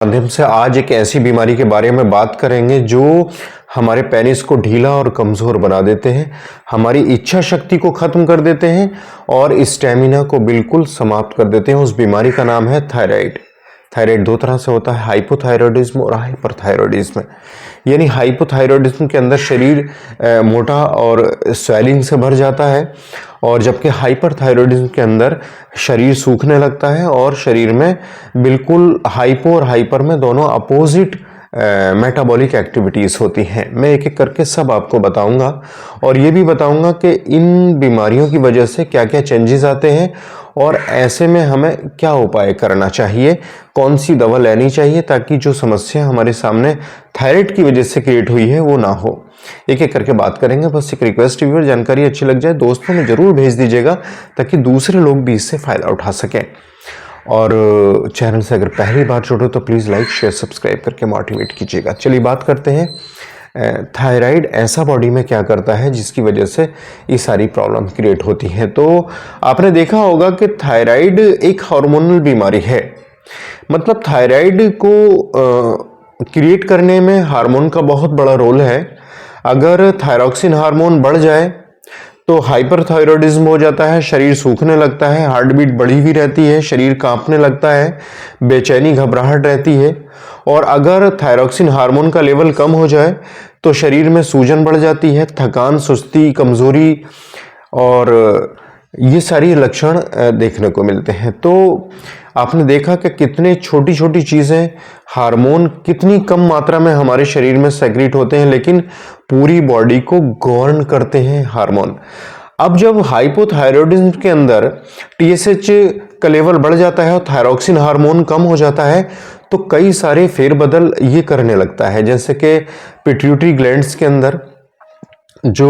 माध्यम से आज एक ऐसी बीमारी के बारे में बात करेंगे जो हमारे पेनिस को ढीला और कमज़ोर बना देते हैं, हमारी इच्छा शक्ति को ख़त्म कर देते हैं और स्टेमिना को बिल्कुल समाप्त कर देते हैं। उस बीमारी का नाम है थायराइड। थायराइड दो तरह से होता है, हाइपोथायरॉयडिज्म और हाइपरथायरॉयडिज्म। यानी हाइपोथायरॉयडिज्म के अंदर शरीर मोटा और स्वेलिंग से भर जाता है, और जबकि हाइपरथायरॉयडिज्म के अंदर शरीर सूखने लगता है और शरीर में बिल्कुल हाइपो और हाइपर में दोनों अपोजिट मेटाबॉलिक एक्टिविटीज़ होती हैं। मैं एक एक करके सब आपको बताऊंगा और ये भी बताऊंगा कि इन बीमारियों की वजह से क्या क्या चेंजेस आते हैं और ऐसे में हमें क्या उपाय करना चाहिए, कौन सी दवा लेनी चाहिए ताकि जो समस्या हमारे सामने थायराइड की वजह से क्रिएट हुई है वो ना हो। एक एक करके बात करेंगे। बस एक रिक्वेस्ट, व्यूअर जानकारी अच्छी लग जाए दोस्तों में जरूर भेज दीजिएगा ताकि दूसरे लोग भी इससे फ़ायदा उठा सकें। और चैनल से अगर पहली बार जुड़े तो प्लीज़ लाइक शेयर सब्सक्राइब करके मोटिवेट कीजिएगा। चलिए बात करते हैं थायराइड ऐसा बॉडी में क्या करता है जिसकी वजह से ये सारी प्रॉब्लम क्रिएट होती हैं। तो आपने देखा होगा कि थायराइड एक हार्मोनल बीमारी है। मतलब थायराइड को क्रिएट करने में हार्मोन का बहुत बड़ा रोल है। अगर थायरॉक्सिन हार्मोन बढ़ जाए तो हाइपरथायरॉयडिज्म हो जाता है, शरीर सूखने लगता है, हार्ट बीट बढ़ी हुई रहती है, शरीर कांपने लगता है, बेचैनी घबराहट रहती है। और अगर थायरॉक्सिन हार्मोन का लेवल कम हो जाए तो शरीर में सूजन बढ़ जाती है, थकान, सुस्ती, कमजोरी और ये सारी लक्षण देखने को मिलते हैं। तो आपने देखा कि कितने छोटी छोटी चीज़ें, हार्मोन कितनी कम मात्रा में हमारे शरीर में सेक्रेट होते हैं लेकिन पूरी बॉडी को गवर्न करते हैं हार्मोन। अब जब हाइपोथायरॉयडिज्म के अंदर टीएसएच का लेवल बढ़ जाता है और थायरॉक्सिन हार्मोन कम हो जाता है तो कई सारे फेरबदल ये करने लगता है, जैसे कि पिट्यूटरी ग्लैंड्स के अंदर जो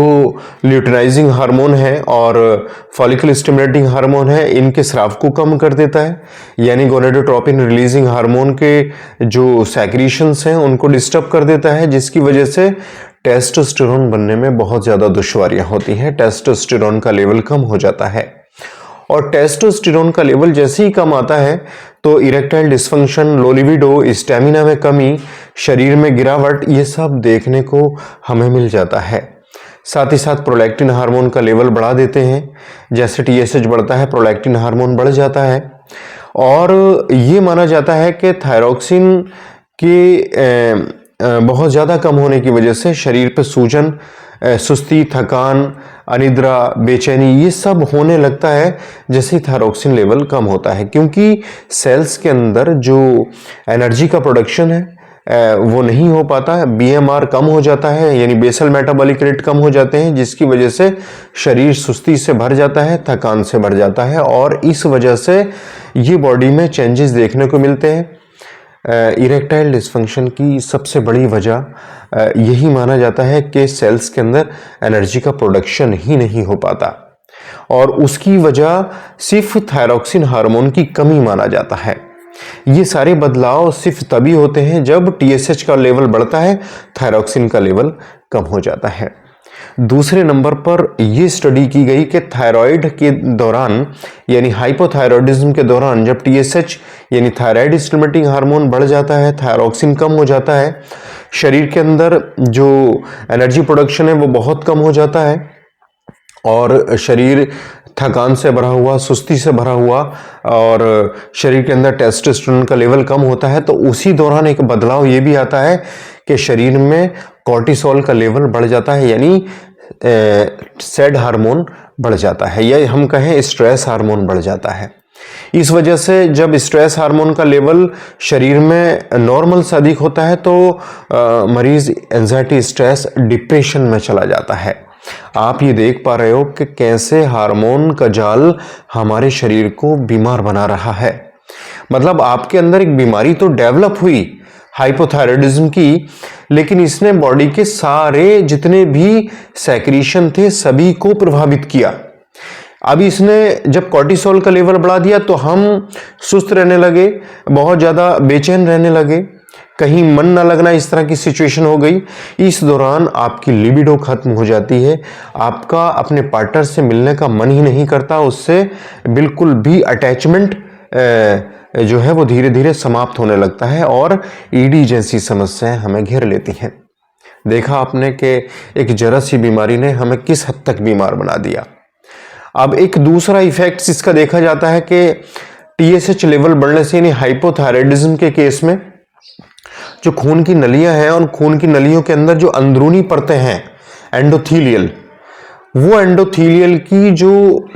ल्यूटेनाइजिंग हार्मोन है और फॉलिकल स्टिमुलेटिंग हार्मोन है, इनके स्राव को कम कर देता है। यानी गोनेडोट्रोपिन रिलीजिंग हार्मोन के जो सेक्रीशंस हैं उनको डिस्टर्ब कर देता है, जिसकी वजह से टेस्टोस्टेरोन बनने में बहुत ज़्यादा दुश्वारियां होती हैं। टेस्टोस्टेरोन का लेवल कम हो जाता है और टेस्टोस्टेरोन का लेवल जैसे ही कम आता है तो erectile dysfunction, low libido, stamina में कमी, शरीर में गिरावट, ये सब देखने को हमें मिल जाता है। साथ ही साथ प्रोलैक्टिन हार्मोन का लेवल बढ़ा देते हैं। जैसे टीएसएच बढ़ता है प्रोलैक्टिन हार्मोन बढ़ जाता है और ये माना जाता है कि थायरॉक्सिन के बहुत ज़्यादा कम होने की वजह से शरीर पे सूजन, सुस्ती, थकान, अनिद्रा, बेचैनी ये सब होने लगता है जैसे ही थायरॉक्सिन लेवल कम होता है, क्योंकि सेल्स के अंदर जो एनर्जी का प्रोडक्शन है वो नहीं हो पाता है। बीएमआर कम हो जाता है, यानी बेसल मेटाबॉलिक रेट कम हो जाते हैं, जिसकी वजह से शरीर सुस्ती से भर जाता है, थकान से भर जाता है और इस वजह से ये बॉडी में चेंजेस देखने को मिलते हैं। इरेक्टाइल डिस्फंक्शन की सबसे बड़ी वजह यही माना जाता है कि सेल्स के अंदर एनर्जी का प्रोडक्शन ही नहीं हो पाता और उसकी वजह सिर्फ थायरॉक्सिन हार्मोन की कमी माना जाता है। ये सारे बदलाव सिर्फ तभी होते हैं जब टीएसएच का लेवल बढ़ता है, थायरॉक्सिन का लेवल कम हो जाता है। दूसरे नंबर पर यह स्टडी की गई कि थायराइड के दौरान यानी हाइपोथायरॉयडिज्म के दौरान जब टीएसएच यानी थायराइड स्टिमुलेटिंग हार्मोन बढ़ जाता है, थायरॉक्सिन कम हो जाता है, शरीर के अंदर जो एनर्जी प्रोडक्शन है वो बहुत कम हो जाता है और शरीर थकान से भरा हुआ, सुस्ती से भरा हुआ और शरीर के अंदर टेस्टोस्टेरोन का लेवल कम होता है। तो उसी दौरान एक बदलाव ये भी आता है कि शरीर में कॉर्टिसोल का लेवल बढ़ जाता है, यानी सैड हार्मोन बढ़ जाता है या हम कहें स्ट्रेस हार्मोन बढ़ जाता है। इस वजह से जब स्ट्रेस हार्मोन का लेवल शरीर में नॉर्मल से अधिक होता है तो मरीज एंजाइटी, स्ट्रेस, डिप्रेशन में चला जाता है। आप ये देख पा रहे हो कि कैसे हार्मोन का जाल हमारे शरीर को बीमार बना रहा है। मतलब आपके अंदर एक बीमारी तो डेवलप हुई हाइपोथायरॉयडिज्म की, लेकिन इसने बॉडी के सारे जितने भी सेक्रीशन थे सभी को प्रभावित किया। अब इसने जब कॉर्टिसोल का लेवल बढ़ा दिया तो हम सुस्त रहने लगे, बहुत ज़्यादा बेचैन रहने लगे, कहीं मन ना लगना, इस तरह की सिचुएशन हो गई। इस दौरान आपकी लिबिडो खत्म हो जाती है, आपका अपने पार्टनर से मिलने का मन ही नहीं करता, उससे बिल्कुल भी अटैचमेंट जो है वो धीरे धीरे समाप्त होने लगता है और ईडी जैसी समस्याएं हमें घेर लेती हैं। देखा आपने कि एक जरा सी बीमारी ने हमें किस हद तक बीमार बना दिया। अब एक दूसरा इफेक्ट इसका देखा जाता है कि टीएसएच लेवल बढ़ने से, यानी हाइपोथायराइडिज्म के केस में जो खून की नलियां हैं और खून की नलियों के अंदर जो अंदरूनी परतें हैं एंडोथीलियल, वो एंडोथीलियल की जो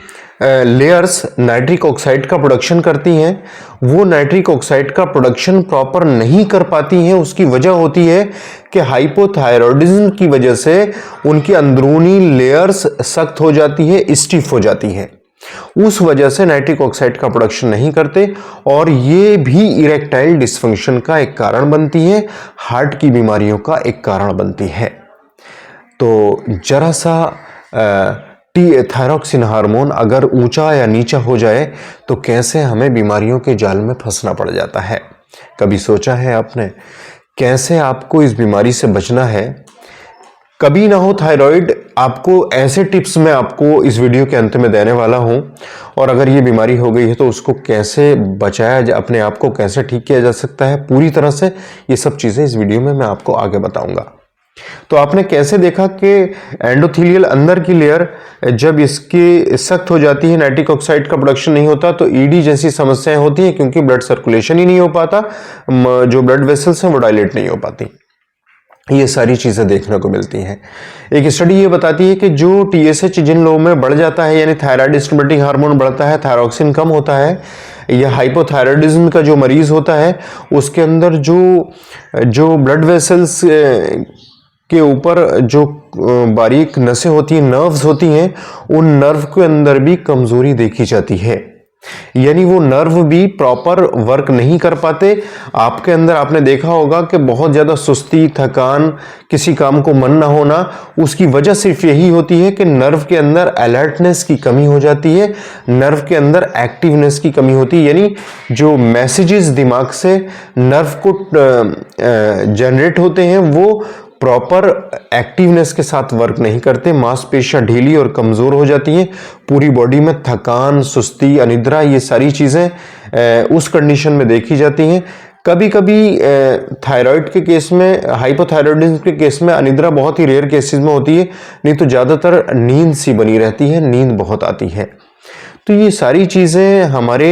लेयर्स नाइट्रिक ऑक्साइड का प्रोडक्शन करती हैं, वो नाइट्रिक ऑक्साइड का प्रोडक्शन प्रॉपर नहीं कर पाती हैं। उसकी वजह होती है कि हाइपोथायरॉयडिज्म की वजह से उनकी अंदरूनी लेयर्स सख्त हो जाती है, स्टिफ हो जाती है। उस वजह से नाइट्रिक ऑक्साइड का प्रोडक्शन नहीं करते और ये भी इरेक्टाइल डिस्फंक्शन का एक कारण बनती है, हार्ट की बीमारियों का एक कारण बनती है। तो जरा सा थायरॉक्सिन हार्मोन अगर ऊंचा या नीचा हो जाए तो कैसे हमें बीमारियों के जाल में फंसना पड़ जाता है। कभी सोचा है आपने कैसे आपको इस बीमारी से बचना है? कभी ना हो थायराइड, आपको ऐसे टिप्स मैं आपको इस वीडियो के अंत में देने वाला हूं, और अगर ये बीमारी हो गई है तो उसको कैसे बचाया जा, अपने आप को कैसे ठीक किया जा सकता है पूरी तरह से, ये सब चीजें इस वीडियो में मैं आपको आगे बताऊंगा। तो आपने कैसे देखा कि एंडोथीलियल अंदर की लेयर जब इसकी सख्त हो जाती है, नाइट्रिक ऑक्साइड का प्रोडक्शन नहीं होता तो ईडी जैसी समस्याएं होती हैं, क्योंकि ब्लड सर्कुलेशन ही नहीं हो पाता, जो ब्लड वेसल्स हैं वो डायलेट नहीं हो पाती। ये सारी चीजें देखने को मिलती हैं। एक स्टडी ये बताती है कि जो टीएसएच जिन लोगों में बढ़ जाता है, यानी थायराइड स्टिमुलेटिंग हार्मोन बढ़ता है, थायरॉक्सिन कम होता है, या हाइपोथायराइडिज्म का जो मरीज होता है उसके अंदर जो ब्लड वेसल्स के ऊपर जो बारीक नसें होती हैं, नर्व्स होती हैं, उन नर्व के अंदर भी कमजोरी देखी जाती है, यानी वो नर्व भी प्रॉपर वर्क नहीं कर पाते। आपके अंदर आपने देखा होगा कि बहुत ज्यादा सुस्ती, थकान, किसी काम को मन ना होना, उसकी वजह सिर्फ यही होती है कि नर्व के अंदर अलर्टनेस की कमी हो जाती है, नर्व के अंदर एक्टिवनेस की कमी होती है, यानी जो मैसेजेस दिमाग से नर्व को जनरेट होते हैं वो प्रॉपर एक्टिवनेस के साथ वर्क नहीं करते, मांसपेशियां ढीली और कमजोर हो जाती हैं, पूरी बॉडी में थकान, सुस्ती, अनिद्रा, ये सारी चीजें उस कंडीशन में देखी जाती हैं। कभी कभी थायराइड के केस में, हाइपोथायराइडिज्म के केस में अनिद्रा बहुत ही रेयर केसेस में होती है, नहीं तो ज्यादातर नींद सी बनी रहती है, नींद बहुत आती है। तो ये सारी चीज़ें हमारे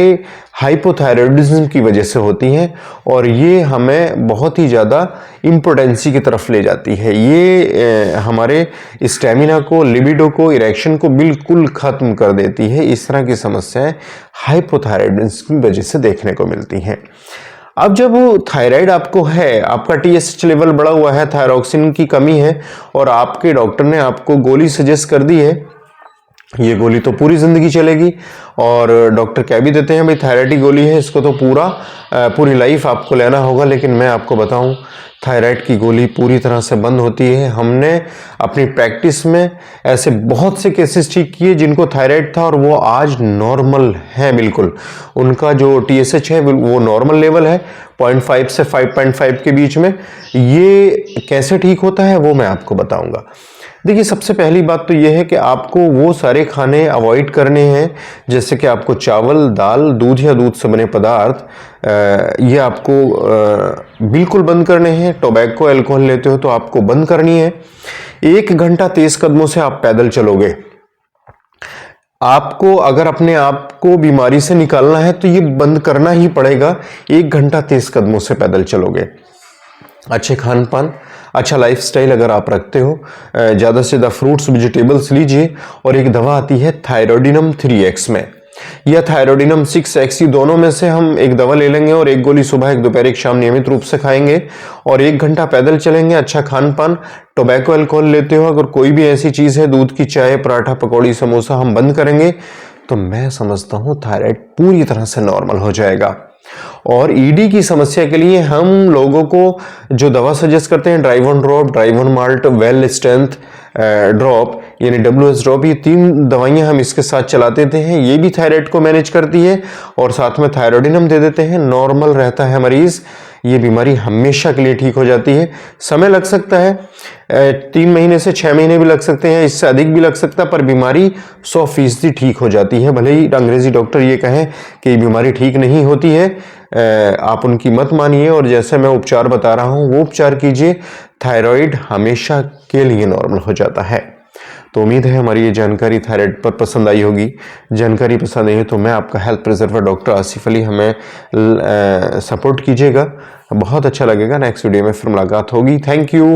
हाइपोथायराइडिज्म की वजह से होती हैं और ये हमें बहुत ही ज़्यादा इम्पोटेंसी की तरफ ले जाती है। ये हमारे स्टेमिना को, लिबिडो को, इरेक्शन को बिल्कुल ख़त्म कर देती है। इस तरह की समस्याएं हाइपोथायराइडिज्म की वजह से देखने को मिलती हैं। अब जब थायराइड आपको है, आपका टीएसएच लेवल बढ़ा हुआ है, थायरॉक्सिन की कमी है और आपके डॉक्टर ने आपको गोली सजेस्ट कर दी है, ये गोली तो पूरी जिंदगी चलेगी, और डॉक्टर कह भी देते हैं भाई थायराइड की गोली है, इसको तो पूरी लाइफ आपको लेना होगा। लेकिन मैं आपको बताऊं, थायराइड की गोली पूरी तरह से बंद होती है। हमने अपनी प्रैक्टिस में ऐसे बहुत से केसेस ठीक किए जिनको थायराइड था और वो आज नॉर्मल है, बिल्कुल उनका जो टीएसएच है वो नॉर्मल लेवल है, 0.5 से 5.5 के बीच में। ये कैसे ठीक होता है वो मैं आपको बताऊंगा। देखिए, सबसे पहली बात तो यह है कि आपको वो सारे खाने अवॉइड करने हैं, जैसे कि आपको चावल, दाल, दूध या दूध से बने पदार्थ, ये आपको बिल्कुल बंद करने हैं। टोबैको, अल्कोहल लेते हो तो आपको बंद करनी है। 1 घंटा तेज कदमों से आप पैदल चलोगे। आपको अगर अपने आप को बीमारी से निकालना है तो ये बंद करना ही पड़ेगा। 1 घंटा तेज कदमों से पैदल चलोगे। अच्छे खान पान, अच्छा लाइफस्टाइल अगर आप रखते हो, ज़्यादा से ज़्यादा फ्रूट्स, वेजिटेबल्स लीजिए। और एक दवा आती है थायरोडिनम 3x में या थायरोडिनम 6x, ये दोनों में से हम एक दवा ले लेंगे और एक गोली सुबह, एक दोपहर, एक शाम नियमित रूप से खाएंगे और 1 घंटा पैदल चलेंगे। अच्छा खान पान, टोबैको, अल्कोहल लेते हो, अगर कोई भी ऐसी चीज़ है, दूध की चाय, पराठा, पकौड़ी, समोसा हम बंद करेंगे तो मैं समझता हूँ थायराइड पूरी तरह से नॉर्मल हो जाएगा। और ईडी की समस्या के लिए हम लोगों को जो दवा सजेस्ट करते हैं, driven drop, driven malt, well strength drop यानी WS ड्रॉप, ये 3 दवाइयां हम इसके साथ चलाते थे हैं। ये भी थायराइड को मैनेज करती है और साथ में थायरोडिनम दे देते हैं, नॉर्मल रहता है मरीज। ये बीमारी हमेशा के लिए ठीक हो जाती है। समय लग सकता है, 3 महीने से 6 महीने भी लग सकते हैं, इससे अधिक भी लग सकता है, पर बीमारी 100% ठीक हो जाती है। भले ही अंग्रेजी डॉक्टर ये कहें कि ये बीमारी ठीक नहीं होती है, आप उनकी मत मानिए और जैसे मैं उपचार बता रहा हूँ वो उपचार कीजिए। थायराइड हमेशा के लिए नॉर्मल हो जाता है। तो उम्मीद है हमारी ये जानकारी थायराइड पर पसंद आई होगी। जानकारी पसंद आई है तो मैं आपका health preserver doctor Asif Ali, हमें सपोर्ट कीजिएगा, बहुत अच्छा लगेगा। नेक्स्ट वीडियो में फिर मुलाकात होगी। Thank you.